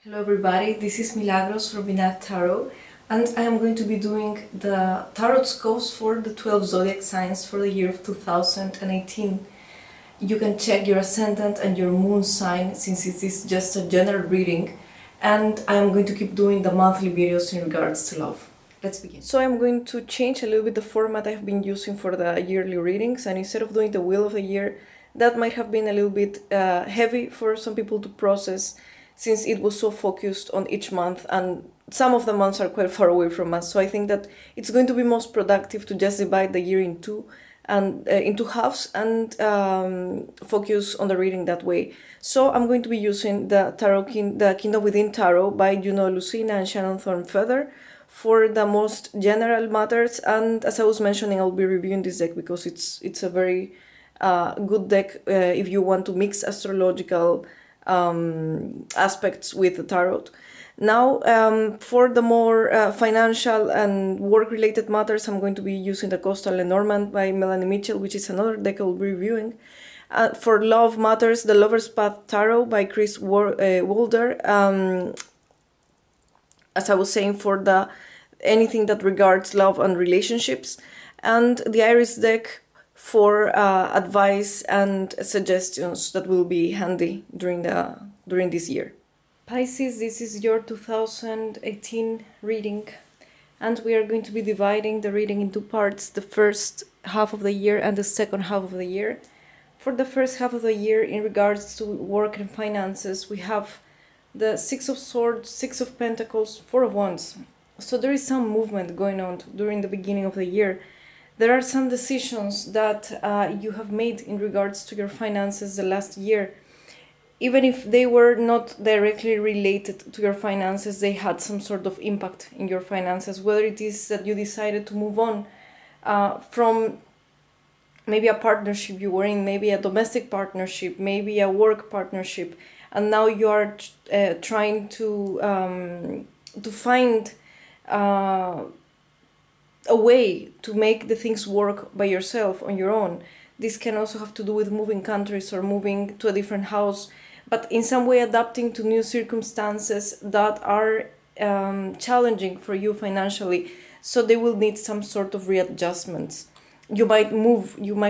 Hello everybody, this is Milagros from Binah Tarot, and I am going to be doing the tarot scopes for the 12 zodiac signs for the year of 2018. You can check your ascendant and your moon sign since it is just a general reading, and I am going to keep doing the monthly videos in regards to love. Let's begin. So I'm going to change a little bit the format I've been using for the yearly readings, and instead of doing the wheel of the year, that might have been a little bit heavy for some people to process, since it was so focused on each month and some of the months are quite far away from us. So I think that it's going to be most productive to just divide the year into halves and focus on the reading that way. So I'm going to be using the the Kingdom Within Tarot by Juno, Lucina and Shannon ThornFeather for the most general matters. And as I was mentioning, I'll be reviewing this deck because it's a very good deck if you want to mix astrological aspects with the tarot. Now, for the more financial and work-related matters, I'm going to be using the Coastal Lenormand by Melanie, which is another deck I'll be reviewing. For love matters, the Lover's Path Tarot by Kris Waldherr. As I was saying, for anything that regards love and relationships, and the Iris deck for advice and suggestions that will be handy during this year. Pisces, this is your 2018 reading, and we are going to be dividing the reading into parts, the first half of the year and the second half of the year. For the first half of the year, in regards to work and finances, we have the Six of Swords, Six of Pentacles, Four of Wands. So there is some movement going on during the beginning of the year. There are some decisions that you have made in regards to your finances the last year. Even if they were not directly related to your finances, they had some sort of impact in your finances. Whether it is that you decided to move on from maybe a partnership you were in, maybe a domestic partnership, maybe a work partnership, and now you are trying to find a way to make the things work by yourself on your own. This can also have to do with moving countries or moving to a different house, but in some way adapting to new circumstances that are challenging for you financially. So they will need some sort of readjustments. You might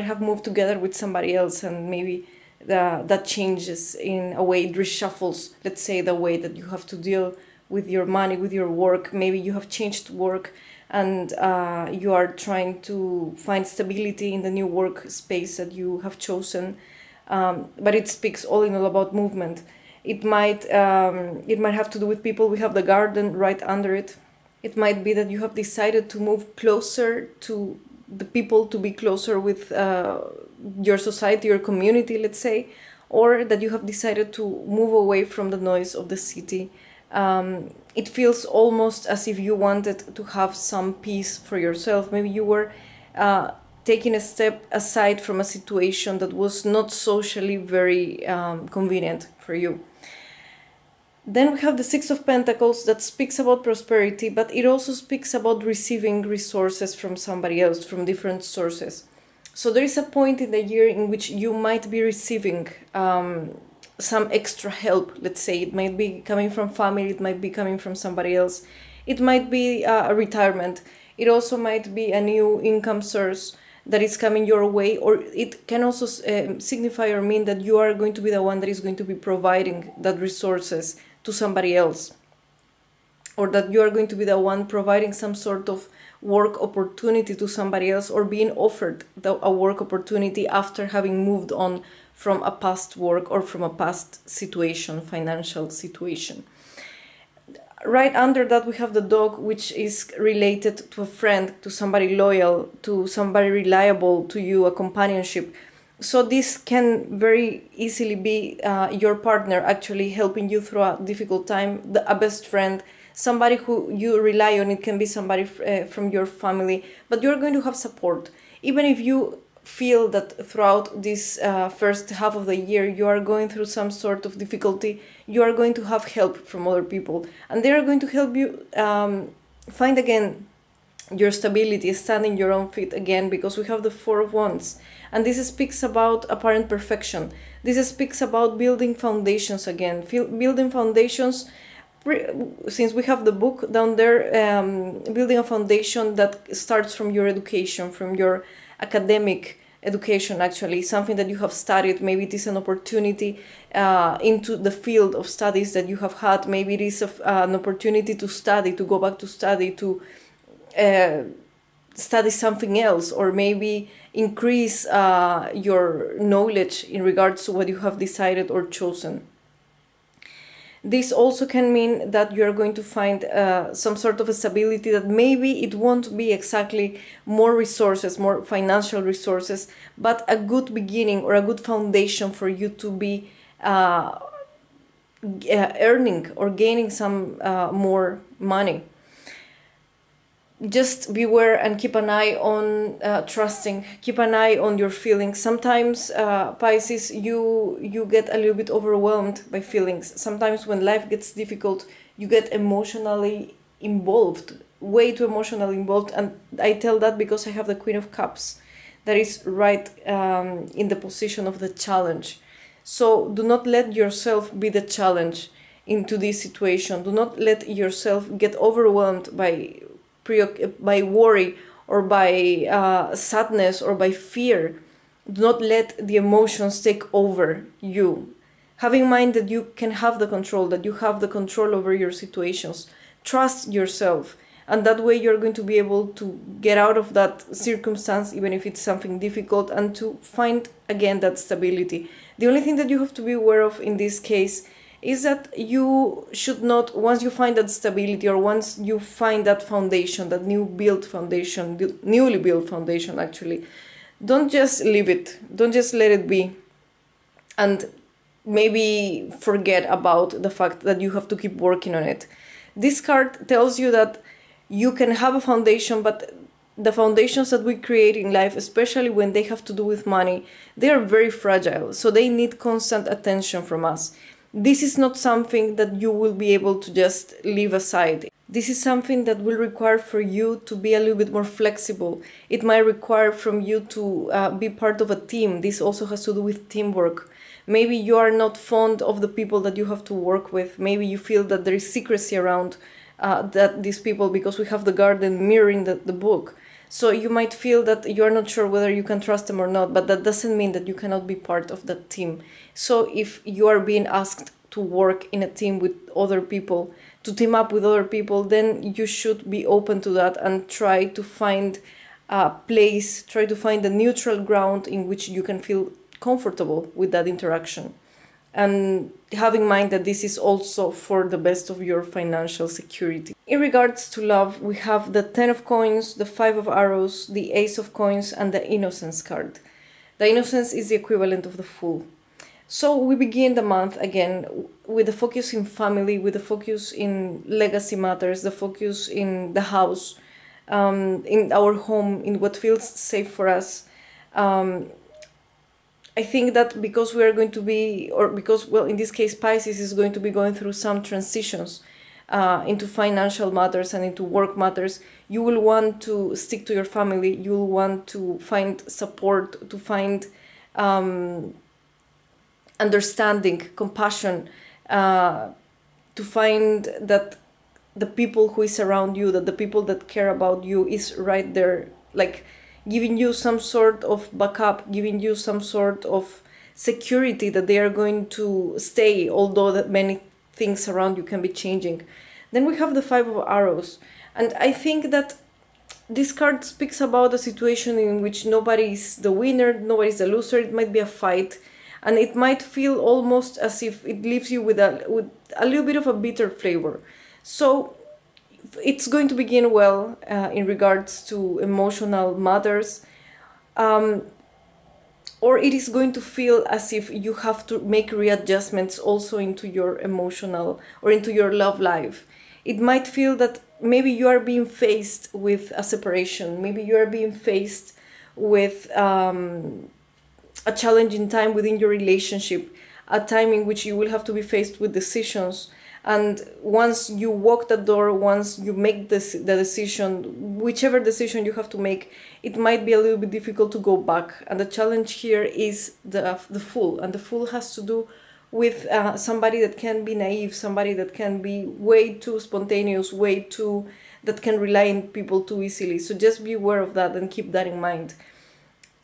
have moved together with somebody else, and maybe that changes in a way, it reshuffles, let's say, the way that you have to deal with your money, with your work. Maybe you have changed work and you are trying to find stability in the new workspace that you have chosen. But it speaks all in all about movement. It might have to do with people. We have the Garden right under it. It might be that you have decided to move closer to the people, to be closer with your society, your community, let's say, or that you have decided to move away from the noise of the city. It feels almost as if you wanted to have some peace for yourself. Maybe you were taking a step aside from a situation that was not socially very convenient for you. Then we have the Six of Pentacles that speaks about prosperity, but it also speaks about receiving resources from somebody else, from different sources. So there is a point in the year in which you might be receiving some extra help. Let's say it might be coming from family, it might be coming from somebody else, it might be a retirement, it also might be a new income source that is coming your way, or it can also signify or mean that you are going to be the one that is going to be providing that resources to somebody else, or that you are going to be the one providing some sort of work opportunity to somebody else, or being offered a work opportunity after having moved on from a past work or from a past situation, financial situation. Right under that we have the Dog, which is related to a friend, to somebody loyal, to somebody reliable to you, a companionship. So this can very easily be your partner actually helping you through a difficult time, a best friend, somebody who you rely on. It can be somebody from your family, but you're going to have support. Even if you feel that throughout this first half of the year you are going through some sort of difficulty, you are going to have help from other people, and they are going to help you find again your stability, standing your own feet again, because we have the Four of Wands, and this speaks about apparent perfection. This speaks about building foundations again, building foundations since we have the book down there, building a foundation that starts from your education, from your academic education, actually, something that you have studied. Maybe it is an opportunity into the field of studies that you have had. Maybe it is an opportunity to study, to go back to study, to study something else, or maybe increase your knowledge in regards to what you have decided or chosen. This also can mean that you're going to find some sort of a stability that maybe it won't be exactly more resources, more financial resources, but a good beginning or a good foundation for you to be earning or gaining some more money. Just beware and keep an eye on trusting. Keep an eye on your feelings. Sometimes, Pisces, you get a little bit overwhelmed by feelings. Sometimes when life gets difficult, you get emotionally involved, way too emotionally involved. And I tell that because I have the Queen of Cups that is right in the position of the challenge. So do not let yourself be the challenge into this situation. Do not let yourself get overwhelmed by worry or by sadness or by fear. Do not let the emotions take over you. Have in mind that you can have the control, that you have the control over your situations. Trust yourself, and that way you're going to be able to get out of that circumstance, even if it's something difficult, and to find again that stability. The only thing that you have to be aware of in this case is that you should not, once you find that stability, or once you find that foundation, that newly built foundation actually, don't just leave it, don't just let it be and maybe forget about the fact that you have to keep working on it. This card tells you that you can have a foundation, but the foundations that we create in life, especially when they have to do with money, they are very fragile, so they need constant attention from us. This is not something that you will be able to just leave aside. This is something that will require for you to be a little bit more flexible. It might require from you to be part of a team. This also has to do with teamwork. Maybe you are not fond of the people that you have to work with. Maybe you feel that there is secrecy around these people, because we have the garden mirroring the book. So you might feel that you're not sure whether you can trust them or not, but that doesn't mean that you cannot be part of that team. So if you are being asked to work in a team with other people, to team up with other people, then you should be open to that and try to find a place, try to find a neutral ground in which you can feel comfortable with that interaction. And have in mind that this is also for the best of your financial security. In regards to love, we have the 10 of coins, the 5 of arrows, the ace of coins, and the innocence card. The innocence is the equivalent of the fool. So we begin the month again with the focus in family, with the focus in legacy matters, the focus in the house, in our home, in what feels safe for us. I think that because we are going to be, or because, well, in this case, Pisces is going to be going through some transitions into financial matters and into work matters, you will want to stick to your family. You will want to find support, to find understanding, compassion, to find that the people who is around you, that the people that care about you is right there, like giving you some sort of backup, giving you some sort of security that they are going to stay, although that many things around you can be changing. Then we have the 5 of arrows, and I think that this card speaks about a situation in which nobody is the winner, nobody is the loser. It might be a fight, and it might feel almost as if it leaves you with a little bit of a bitter flavor. So it's going to begin well in regards to emotional matters, or it is going to feel as if you have to make readjustments also into your emotional or into your love life. It might feel that maybe you are being faced with a separation, maybe you are being faced with a challenging time within your relationship, a time in which you will have to be faced with decisions. And once you walk the door, once you make the decision, whichever decision you have to make, it might be a little bit difficult to go back. And the challenge here is the Fool. And the Fool has to do with somebody that can be naive, somebody that can be way too spontaneous, that can rely on people too easily. So just be aware of that and keep that in mind.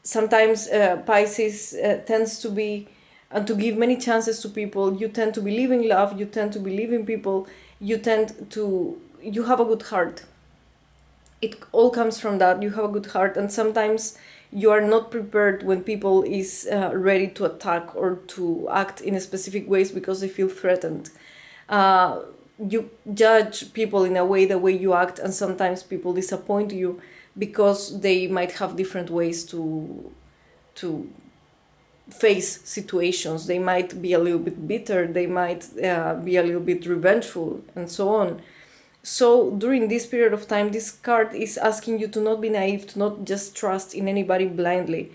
Sometimes Pisces tends to be, and to give many chances to people. You tend to believe in love, you tend to believe in people, you have a good heart. It all comes from that. You have a good heart, and sometimes you are not prepared when people is ready to attack or to act in a specific ways because they feel threatened. You judge people in a way, the way you act, and sometimes people disappoint you because they might have different ways to face situations. They might be a little bit bitter, they might be a little bit revengeful, and so on. So during this period of time, this card is asking you to not be naive, to not just trust in anybody blindly.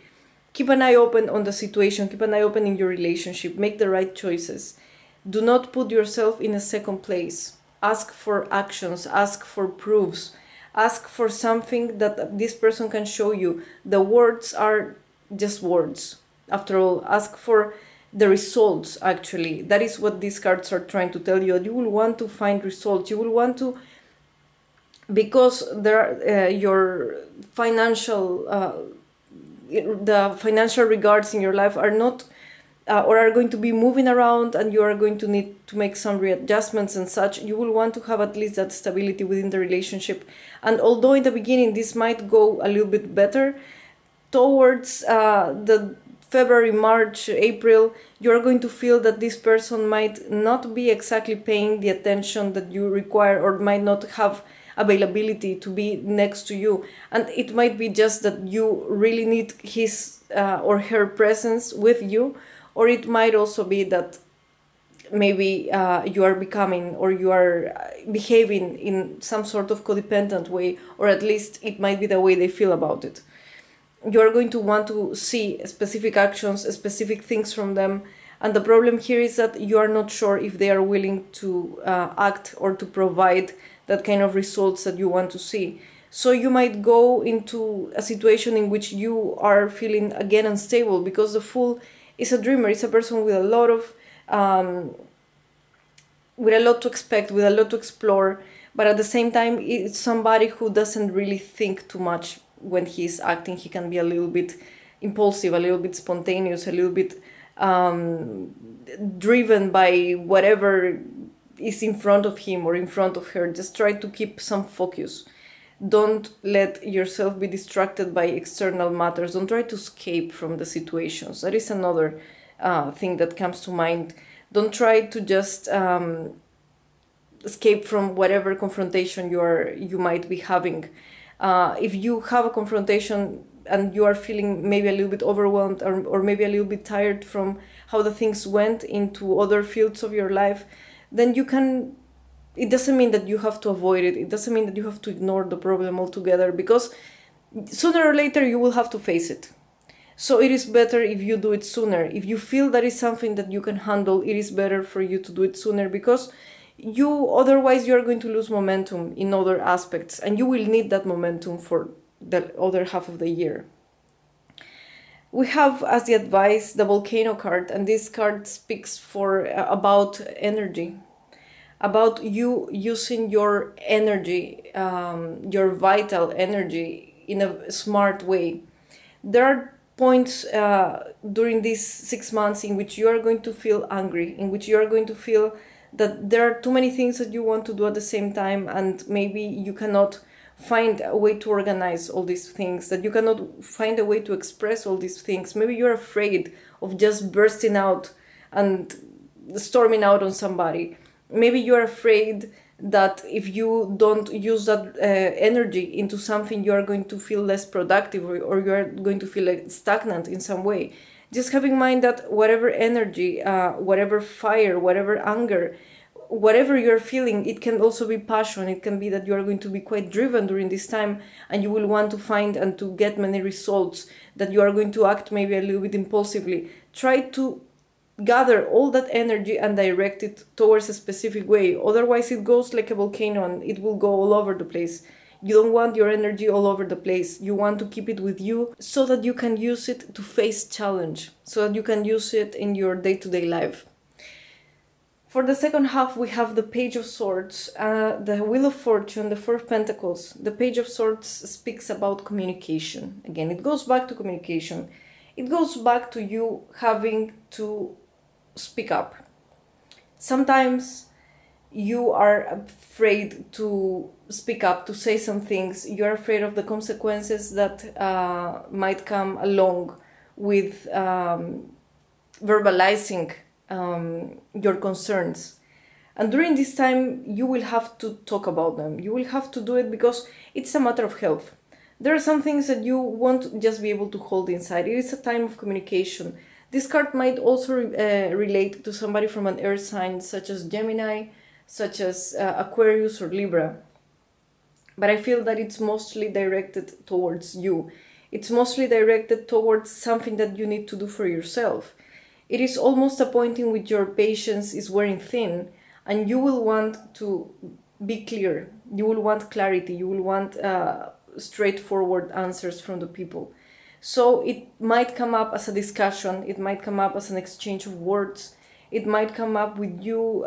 Keep an eye open on the situation, keep an eye open in your relationship, make the right choices. Do not put yourself in a second place. Ask for actions, ask for proofs, ask for something that this person can show you. The words are just words. After all, ask for the results, actually. That is what these cards are trying to tell you. You will want to find results. You will want to, because there your financial, the financial regards in your life are not, or are going to be moving around, and you are going to need to make some readjustments and such. You will want to have at least that stability within the relationship. And although in the beginning this might go a little bit better, towards the February, March, April, you're going to feel that this person might not be exactly paying the attention that you require, or might not have availability to be next to you. And it might be just that you really need his or her presence with you, or it might also be that maybe you are becoming, or you are behaving in some sort of codependent way, or at least it might be the way they feel about it. You're going to want to see specific actions, specific things from them. And the problem here is that you are not sure if they are willing to act or to provide that kind of results that you want to see. So you might go into a situation in which you are feeling again unstable, because the Fool is a dreamer. It's a person with a lot of, with a lot to expect, with a lot to explore. But at the same time, it's somebody who doesn't really think too much. When he's acting, he can be a little bit impulsive, a little bit spontaneous, a little bit driven by whatever is in front of him or in front of her. Just try to keep some focus. Don't let yourself be distracted by external matters. Don't try to escape from the situations. That is another thing that comes to mind. Don't try to just escape from whatever confrontation you might be having. If you have a confrontation and you are feeling maybe a little bit overwhelmed, or maybe a little bit tired from how the things went into other fields of your life, then you can, it doesn't mean that you have to avoid it. It doesn't mean that you have to ignore the problem altogether, because sooner or later you will have to face it. So it is better if you do it sooner. If you feel that is something that you can handle, it is better for you to do it sooner, because otherwise you are going to lose momentum in other aspects, and you will need that momentum for the other half of the year. We have as the advice the Volcano card, and this card speaks about energy, about you using your energy, your vital energy, in a smart way. There are points during these 6 months in which you are going to feel angry, in which you are going to feel that there are too many things that you want to do at the same time, and maybe you cannot find a way to organize all these things, that you cannot find a way to express all these things. Maybe you're afraid of just bursting out and storming out on somebody. Maybe you're afraid that if you don't use that energy into something, you are going to feel less productive, or you are going to feel like stagnant in some way. Just have in mind that whatever energy, whatever fire, whatever anger, whatever you're feeling, it can also be passion. It can be that you are going to be quite driven during this time, and you will want to find and to get many results, that you are going to act maybe a little bit impulsively. Try to gather all that energy and direct it towards a specific way. Otherwise, it goes like a volcano and it will go all over the place. You don't want your energy all over the place. You want to keep it with you so that you can use it to face challenge, so that you can use it in your day-to-day life. For the second half, we have the Page of Swords, the Wheel of Fortune, the Four of Pentacles. The Page of Swords speaks about communication. Again, it goes back to communication. It goes back to you having to speak up. Sometimes you are afraid to speak up, to say some things. You're afraid of the consequences that might come along with verbalizing your concerns. And during this time, you will have to talk about them. You will have to do it because it's a matter of health. There are some things that you won't just be able to hold inside. It is a time of communication. This card might also relate to somebody from an earth sign, such as Gemini, such as Aquarius or Libra. But I feel that it's mostly directed towards you. It's mostly directed towards something that you need to do for yourself. It is almost a point in which your patience is wearing thin, and you will want to be clear. You will want clarity. You will want straightforward answers from the people. So it might come up as a discussion. It might come up as an exchange of words. It might come up with you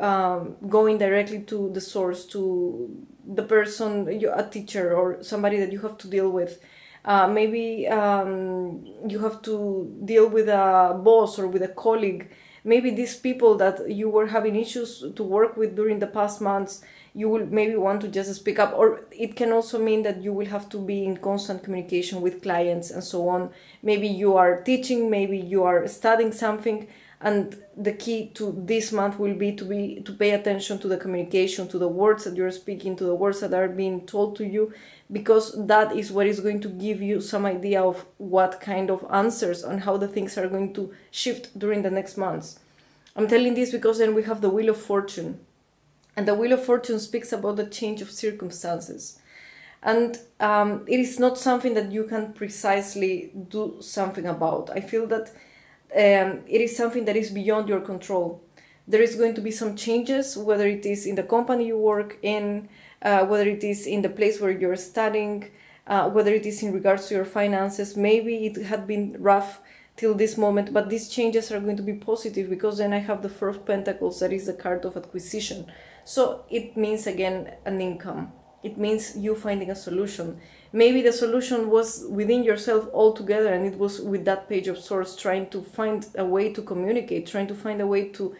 going directly to the source, to the person, a teacher or somebody that you have to deal with. Maybe you have to deal with a boss or with a colleague. Maybe these people that you were having issues to work with during the past months, you will maybe want to just speak up. Or it can also mean that you will have to be in constant communication with clients and so on. Maybe you are teaching, maybe you are studying something, and the key to this month will be to pay attention to the communication, to the words that you're speaking, to the words that are being told to you, because that is what is going to give you some idea of what kind of answers and how the things are going to shift during the next months. I'm telling this because then we have the Wheel of Fortune. And the Wheel of Fortune speaks about the change of circumstances. And it is not something that you can precisely do something about. I feel that it is something that is beyond your control. There is going to be some changes, whether it is in the company you work in, whether it is in the place where you're studying, whether it is in regards to your finances. Maybe it had been rough till this moment, but these changes are going to be positive, because then I have the Four of Pentacles, that is the card of acquisition. So it means, again, an income. It means you finding a solution. Maybe the solution was within yourself altogether, and it was with that Page of Swords, trying to find a way to communicate, trying to find a way to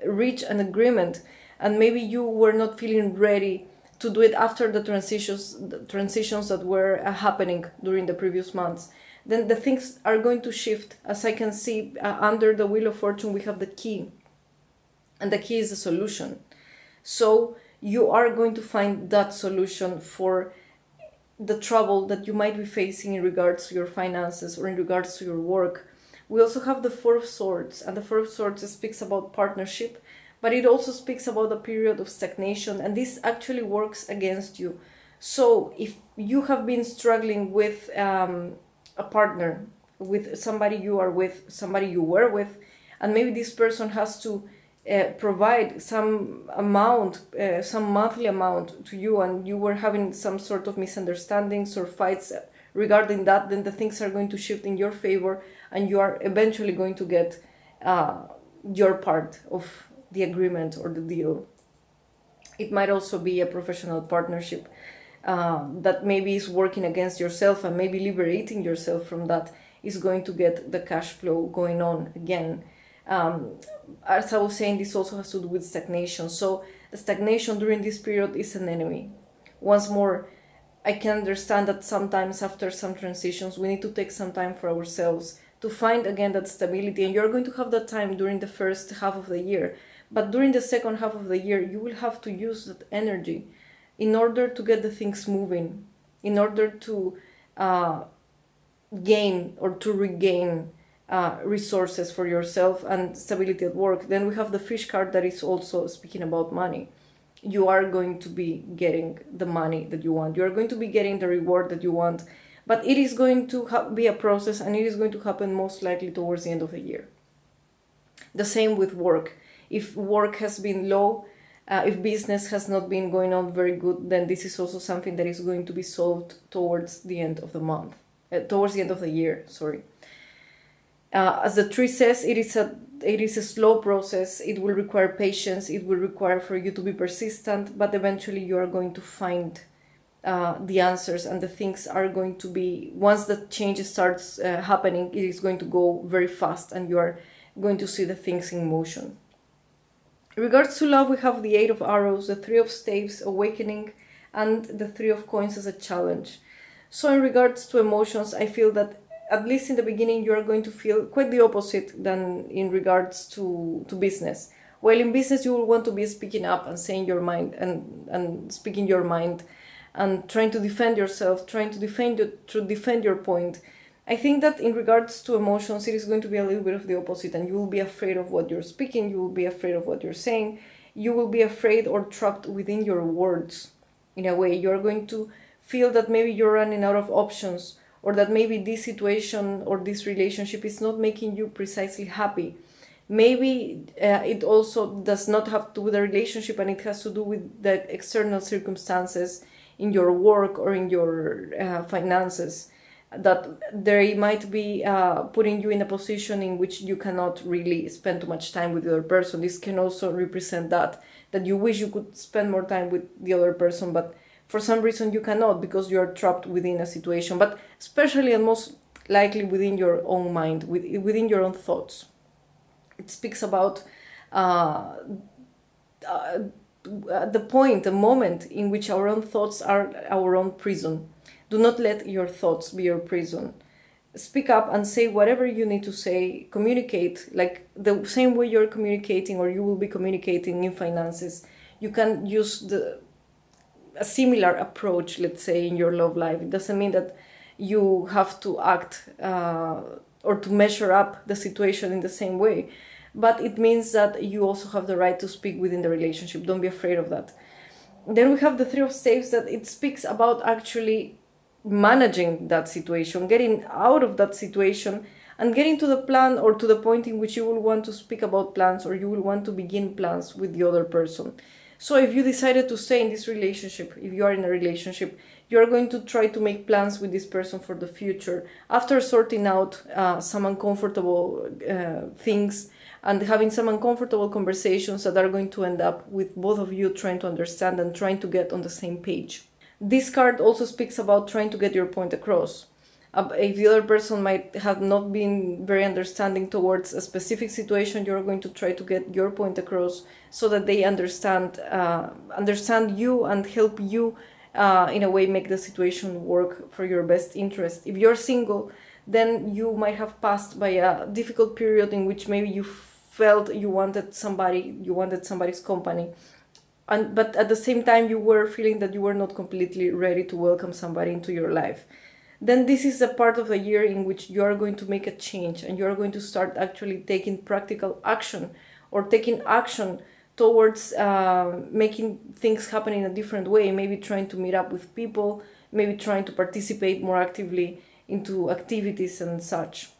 reach an agreement. And maybe you were not feeling ready to do it after the transitions that were happening during the previous months. Then the things are going to shift. As I can see, under the Wheel of Fortune, we have the key. And the key is the solution. So you are going to find that solution for the trouble that you might be facing in regards to your finances or in regards to your work. We also have the Four of Swords, and the Four of Swords speaks about partnership, but it also speaks about a period of stagnation, and this actually works against you. So if you have been struggling with a partner, with somebody you are with, somebody you were with, and maybe this person has to provide some amount, some monthly amount to you, and you were having some sort of misunderstandings or fights regarding that, then the things are going to shift in your favor, and you are eventually going to get your part of the agreement or the deal. It might also be a professional partnership that maybe is working against yourself, and maybe liberating yourself from that is going to get the cash flow going on again. As I was saying, this also has to do with stagnation. So the stagnation during this period is an enemy. Once more, I can understand that sometimes after some transitions, we need to take some time for ourselves to find again that stability. And you're going to have that time during the first half of the year. But during the second half of the year, you will have to use that energy in order to get the things moving, in order to gain or to regain resources for yourself and stability at work. Then we have the Fish card, that is also speaking about money. You are going to be getting the money that you want. You are going to be getting the reward that you want. But it is going to be a process, and it is going to happen most likely towards the end of the year. The same with work. If work has been low, if business has not been going on very good, then this is also something that is going to be solved towards the end of the month, towards the end of the year, sorry. As the tree says, it is a slow process. It will require patience. It will require for you to be persistent, but eventually you are going to find the answers, and the things are going to be, once the change starts happening, it is going to go very fast, and you are going to see the things in motion. In regards to love, we have the 8 of Arrows, the 3 of Staves, Awakening, and the 3 of Coins as a challenge. So in regards to emotions, I feel that at least in the beginning you are going to feel quite the opposite than in regards to business. While in business you will want to be speaking up and saying your mind and speaking your mind and trying to defend yourself, trying to defend your point. I think that in regards to emotions, it is going to be a little bit of the opposite, and you will be afraid of what you're speaking, you will be afraid of what you're saying, you will be afraid or trapped within your words. In a way, you're going to feel that maybe you're running out of options, or that maybe this situation or this relationship is not making you precisely happy. Maybe it also does not have to do with the relationship, and it has to do with the external circumstances in your work or in your finances, that they might be putting you in a position in which you cannot really spend too much time with the other person. This can also represent that you wish you could spend more time with the other person, but for some reason you cannot because you are trapped within a situation, but especially and most likely within your own mind, within your own thoughts. It speaks about the moment in which our own thoughts are our own prison. Do not let your thoughts be your prison. Speak up and say whatever you need to say. Communicate like the same way you're communicating, or you will be communicating in finances. You can use a similar approach, let's say, in your love life. It doesn't mean that you have to act or to measure up the situation in the same way, but it means that you also have the right to speak within the relationship. Don't be afraid of that. Then we have the 3 of Staves, that it speaks about actually managing that situation, getting out of that situation, and getting to the plan or to the point in which you will want to speak about plans, or you will want to begin plans with the other person. So if you decided to stay in this relationship, if you are in a relationship, you are going to try to make plans with this person for the future, after sorting out some uncomfortable things and having some uncomfortable conversations that are going to end up with both of you trying to understand and trying to get on the same page. This card also speaks about trying to get your point across. If the other person might have not been very understanding towards a specific situation, you're going to try to get your point across so that they understand you and help you in a way make the situation work for your best interest. If you're single, then you might have passed by a difficult period in which maybe you felt you wanted somebody's company. But at the same time, you were feeling that you were not completely ready to welcome somebody into your life. Then this is the part of the year in which you are going to make a change, and you are going to start actually taking practical action, or taking action towards making things happen in a different way, maybe trying to meet up with people, maybe trying to participate more actively into activities and such.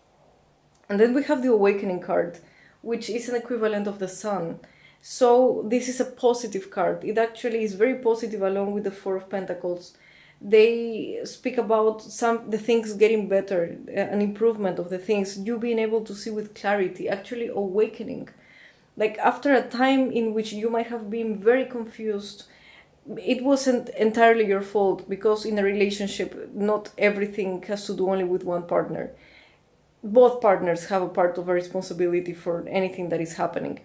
And then we have the Awakening card, which is an equivalent of the Sun. So this is a positive card. It actually is very positive, along with the 4 of Pentacles. They speak about the things getting better, an improvement of the things, you being able to see with clarity, actually awakening. Like after a time in which you might have been very confused, it wasn't entirely your fault, because in a relationship, not everything has to do only with one partner. Both partners have a part of a responsibility for anything that is happening.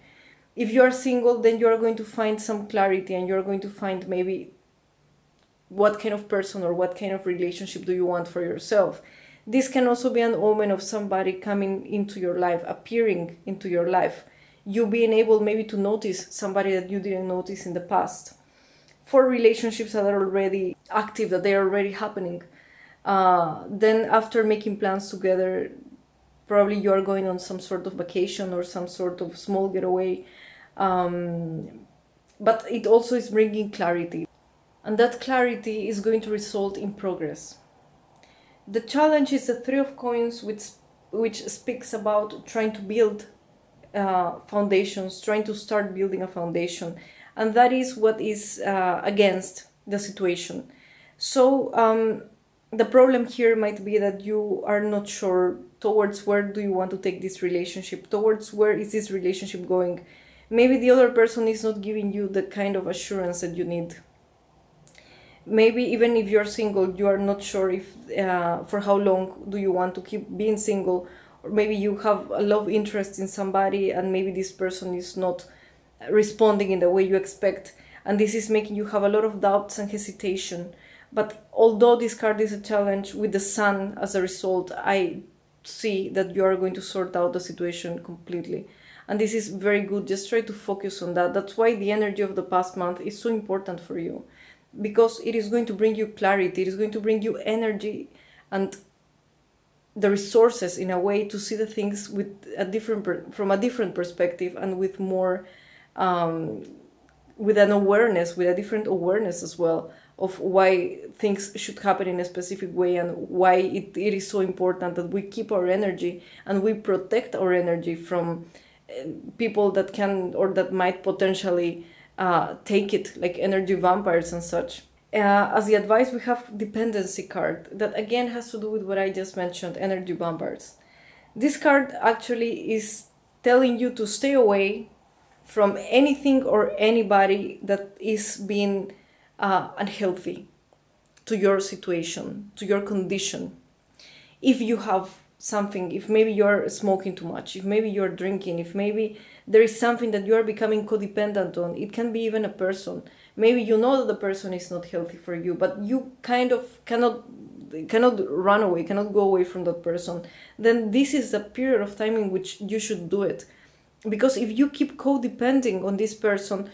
If you are single, then you are going to find some clarity, and you're going to find maybe what kind of person or what kind of relationship do you want for yourself. This can also be an omen of somebody coming into your life, appearing into your life. You being able maybe to notice somebody that you didn't notice in the past. For relationships that are already active, that they are already happening, then after making plans together, probably you are going on some sort of vacation or some sort of small getaway. But it also is bringing clarity. And that clarity is going to result in progress. The challenge is the 3 of Coins, which speaks about trying to build foundations, trying to start building a foundation. And that is what is against the situation. So the problem here might be that you are not sure towards where do you want to take this relationship, towards where is this relationship going. Maybe the other person is not giving you the kind of assurance that you need. Maybe even if you're single, you are not sure if for how long do you want to keep being single, or maybe you have a love interest in somebody and maybe this person is not responding in the way you expect, and this is making you have a lot of doubts and hesitation. But although this card is a challenge, with the sun as a result, I see that you are going to sort out the situation completely. And this is very good. Just try to focus on that. That's why the energy of the past month is so important for you, because it is going to bring you clarity. It is going to bring you energy and the resources in a way to see the things with from a different perspective, and with more, with an awareness, with a different awareness as well, of why things should happen in a specific way, and why it is so important that we keep our energy and we protect our energy from people that can or that might potentially take it, like energy vampires and such. As the advice, we have dependency card, that again has to do with what I just mentioned, energy vampires. This card actually is telling you to stay away from anything or anybody that is being unhealthy to your situation, to your condition. If you have something, if maybe you're smoking too much, if maybe you're drinking, if maybe there is something that you are becoming codependent on, it can be even a person. Maybe you know that the person is not healthy for you, but you kind of cannot run away, cannot go away from that person. Then this is a period of time in which you should do it. Because if you keep codepending on this person,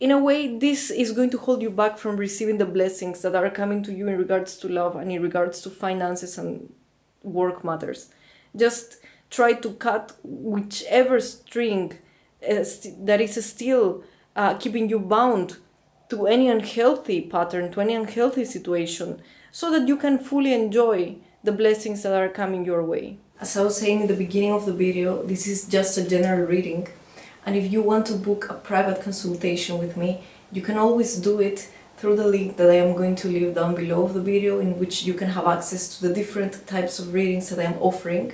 in a way, this is going to hold you back from receiving the blessings that are coming to you in regards to love and in regards to finances and work matters. Just try to cut whichever string that is still keeping you bound to any unhealthy pattern, to any unhealthy situation, so that you can fully enjoy the blessings that are coming your way. As I was saying in the beginning of the video, this is just a general reading. And if you want to book a private consultation with me, you can always do it through the link that I am going to leave down below of the video, in which you can have access to the different types of readings that I am offering.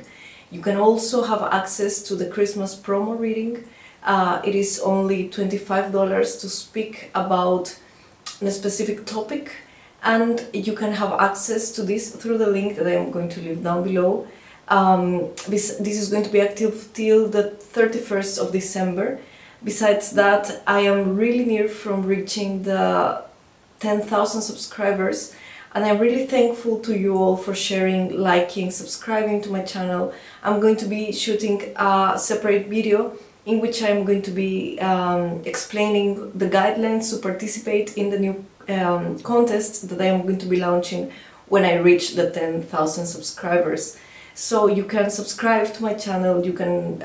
You can also have access to the Christmas promo reading. It is only $25 to speak about a specific topic, and you can have access to this through the link that I am going to leave down below. This is going to be active till the 31st of December. Besides that, I am really near from reaching the 10,000 subscribers, and I'm really thankful to you all for sharing, liking, subscribing to my channel. I'm going to be shooting a separate video in which I'm going to be explaining the guidelines to participate in the new contest that I am going to be launching when I reach the 10,000 subscribers. So you can subscribe to my channel, you can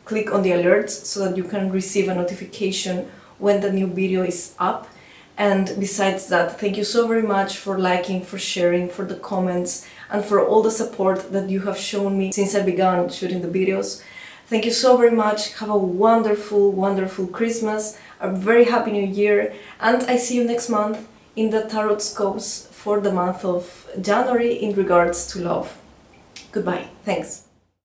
click on the alerts so that you can receive a notification when the new video is up. And besides that, thank you so very much for liking, for sharing, for the comments, and for all the support that you have shown me since I began shooting the videos. Thank you so very much. Have a wonderful, wonderful Christmas, a very happy New Year, and I see you next month in the Tarot Scopes for the month of January in regards to love. Goodbye. Thanks.